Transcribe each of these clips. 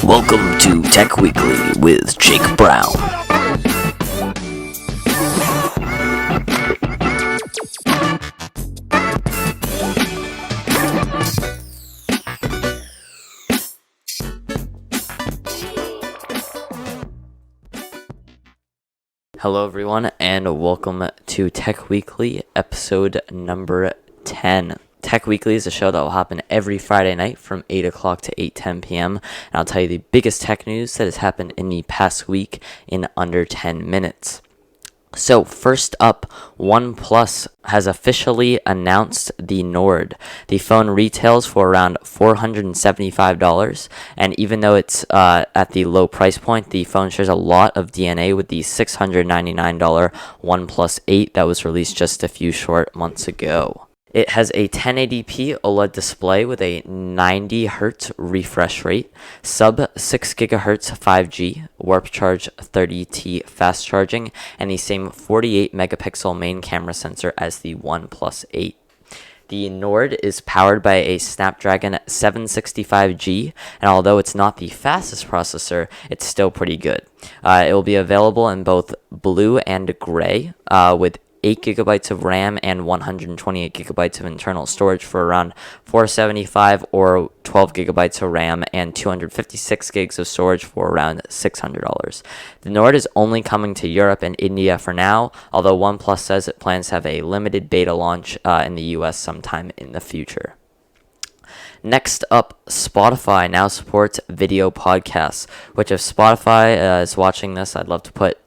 Welcome to Tech Weekly with Jake Brown. Hello everyone and welcome to Tech Weekly episode number 10. Tech Weekly is a show that will happen every Friday night from 8 o'clock to 8:10 p.m. And I'll tell you the biggest tech news that has happened in the past week in under 10 minutes. So first up, OnePlus has officially announced the Nord. The phone retails for around $475, and even though it's at the low price point, the phone shares a lot of DNA with the $699 OnePlus 8 that was released just a few short months ago. It has a 1080p OLED display with a 90Hz refresh rate, sub 6 GHz 5G, Warp Charge 30T fast charging, and the same 48 megapixel main camera sensor as the OnePlus 8. The Nord is powered by a Snapdragon 765G, and although it's not the fastest processor, it's still pretty good. It will be available in both blue and gray, with 8 gigabytes of RAM and 128 gigabytes of internal storage for around $475, or 12 gigabytes of RAM and 256 gigs of storage for around $600. The Nord is only coming to Europe and India for now, although OnePlus says it plans to have a limited beta launch in the US sometime in the future. Next up, Spotify now supports video podcasts, which if Spotify is watching this, I'd love to put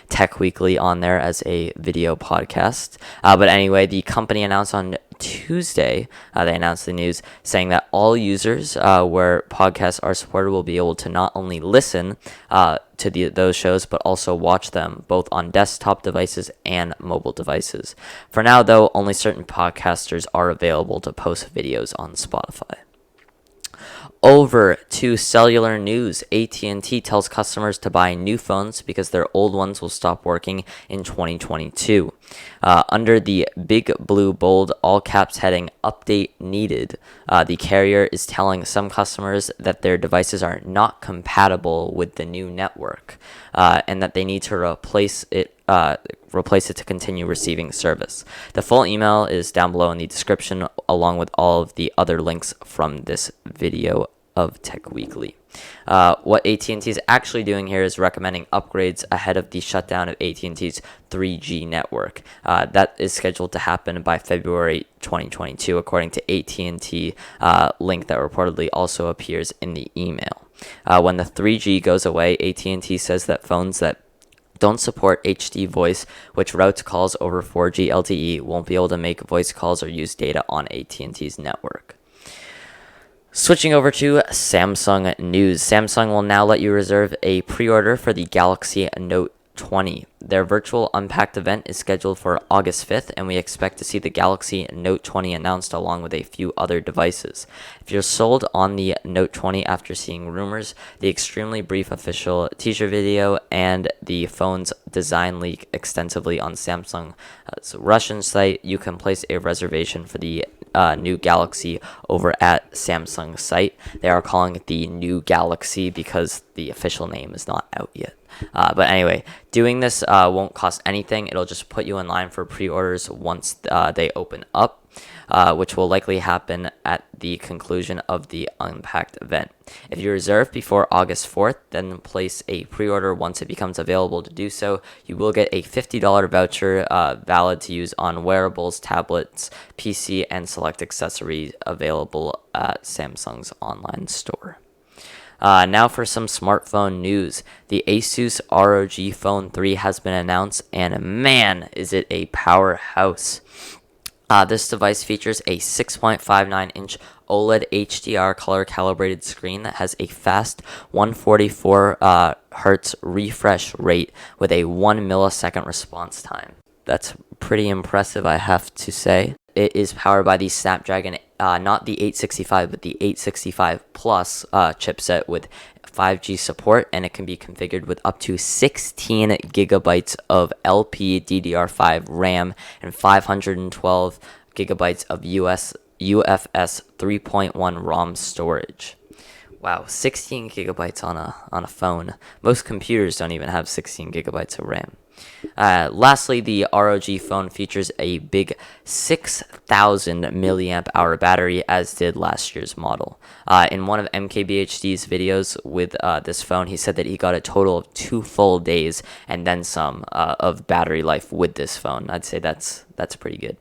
Tech Weekly on there as a video podcast. But anyway, the company announced on Tuesday, they announced the news saying that all users where podcasts are supported will be able to not only listen to those shows, but also watch them both on desktop devices and mobile devices. For now, though, only certain podcasters are available to post videos on Spotify. Over to cellular news. AT&T tells customers to buy new phones because their old ones will stop working in 2022. Under the big blue bold all caps heading update needed, the carrier is telling some customers that their devices are not compatible with the new network, and that they need to replace it to continue receiving service. The full email is down below in the description, along with all of the other links from this video of Tech Weekly. What AT&T is actually doing here is recommending upgrades ahead of the shutdown of AT&T's 3G network. That is scheduled to happen by February 2022, according to AT&T link that reportedly also appears in the email. When the 3G goes away, AT&T says that phones that don't support HD voice, which routes calls over 4G LTE, won't be able to make voice calls or use data on AT&T's network. Switching over to Samsung news. Samsung will now let you reserve a pre-order for the Galaxy Note 20. Their virtual Unpacked event is scheduled for August 5th, and we expect to see the Galaxy Note 20 announced along with a few other devices. If you're sold on the Note 20 after seeing rumors, the extremely brief official teaser video, and the phone's design leak extensively on Samsung's Russian site, you can place a reservation for the new Galaxy over at Samsung's site. They are calling it the new Galaxy because the official name is not out yet. But anyway, doing this won't cost anything. It'll just put you in line for pre-orders once they open up, which will likely happen at the conclusion of the Unpacked event. If you reserve before August 4th, then place a pre-order once it becomes available to do so. You will get a $50 voucher valid to use on wearables, tablets, PC, and select accessories available at Samsung's online store. Now for some smartphone news. The Asus ROG Phone 3 has been announced, and man, is it a powerhouse. This device features a 6.59-inch OLED HDR color-calibrated screen that has a fast 144 Hz refresh rate with a 1 millisecond response time. That's pretty impressive, I have to say. It is powered by the Snapdragon, not the 865, but the 865 Plus chipset with 5G support, and it can be configured with up to 16 gigabytes of LPDDR5 RAM and 512 gigabytes of UFS 3.1 ROM storage. Wow, 16 gigabytes on a phone. Most computers don't even have 16 gigabytes of RAM. Lastly, the ROG phone features a big 6,000 milliamp hour battery, as did last year's model. In one of MKBHD's videos with this phone, he said that he got a total of 2 full days and then some of battery life with this phone. I'd say that's pretty good.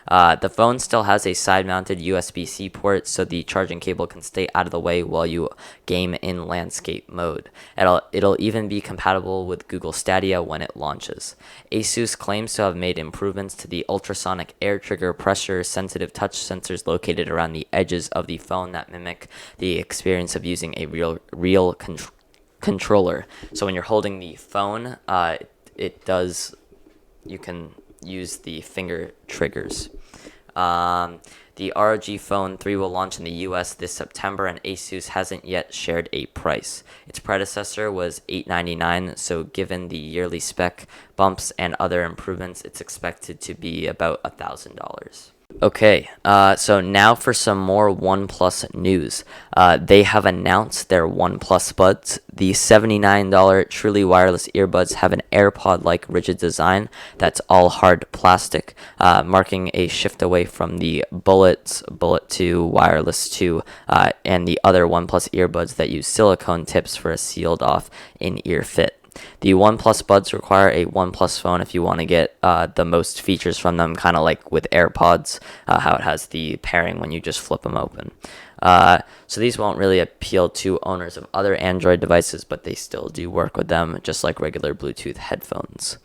The phone still has a side-mounted USB-C port, so the charging cable can stay out of the way while you game in landscape mode. It'll even be compatible with Google Stadia when it launches. Asus claims to have made improvements to the ultrasonic air trigger pressure-sensitive touch sensors located around the edges of the phone that mimic the experience of using a real controller. So when you're holding the phone, you can use the finger triggers. The ROG Phone 3 will launch in the US this September, and Asus hasn't yet shared a price. Its predecessor was $899, so given the yearly spec bumps and other improvements, it's expected to be about $1,000. Okay, so now for some more OnePlus news. They have announced their OnePlus Buds. The $79 truly wireless earbuds have an AirPod-like rigid design that's all hard plastic, marking a shift away from the Bullet 2, Wireless 2, and the other OnePlus earbuds that use silicone tips for a sealed-off in-ear fit. The OnePlus Buds require a OnePlus phone if you want to get the most features from them, kind of like with AirPods, how it has the pairing when you just flip them open. So these won't really appeal to owners of other Android devices, but they still do work with them, just like regular Bluetooth headphones.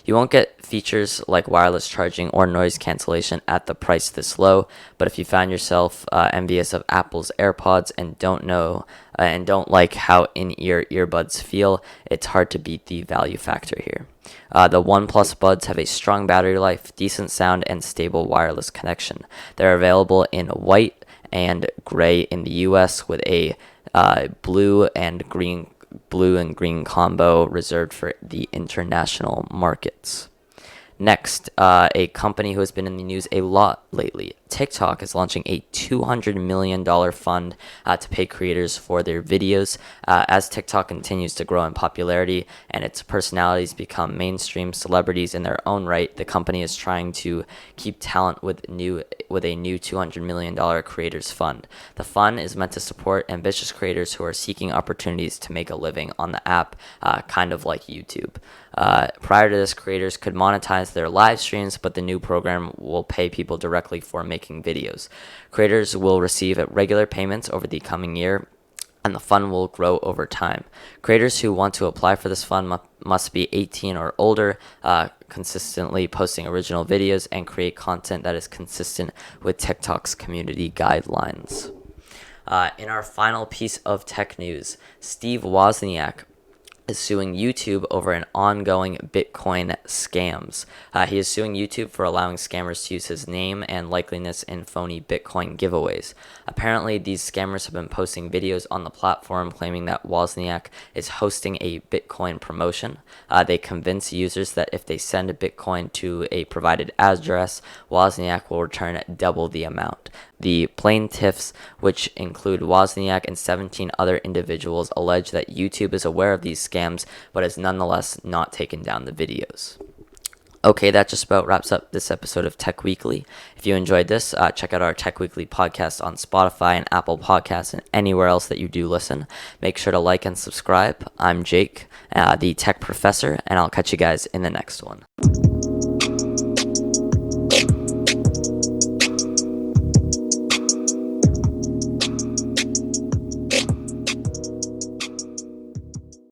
You won't get features like wireless charging or noise cancellation at the price this low, but if you find yourself envious of Apple's AirPods and don't like how in-ear earbuds feel, it's hard to beat the value factor here. The OnePlus Buds have a strong battery life, decent sound, and stable wireless connection. They're available in white and gray in the US, with a blue and green combo reserved for the international markets. Next, a company who has been in the news a lot lately, TikTok, is launching a $200 million fund to pay creators for their videos. As TikTok continues to grow in popularity and its personalities become mainstream celebrities in their own right, the company is trying to keep talent with a new $200 million creators fund. The fund is meant to support ambitious creators who are seeking opportunities to make a living on the app, kind of like YouTube. Prior to this, creators could monetize their live streams, but the new program will pay people directly for making videos. Creators will receive regular payments over the coming year, and the fund will grow over time. Creators who want to apply for this fund must be 18 or older, consistently posting original videos, and create content that is consistent with TikTok's community guidelines. In our final piece of tech news, Steve Wozniak is suing YouTube over an ongoing Bitcoin scams. He is suing YouTube for allowing scammers to use his name and likeliness in phony Bitcoin giveaways. Apparently, these scammers have been posting videos on the platform claiming that Wozniak is hosting a Bitcoin promotion. They convince users that if they send a Bitcoin to a provided address, Wozniak will return double the amount. The plaintiffs, which include Wozniak and 17 other individuals, allege that YouTube is aware of these scams, but has nonetheless not taken down the videos. Okay, that just about wraps up this episode of Tech Weekly. If you enjoyed this, check out our Tech Weekly podcast on Spotify and Apple Podcasts and anywhere else that you do listen. Make sure to like and subscribe. I'm Jake, the Tech Professor, and I'll catch you guys in the next one.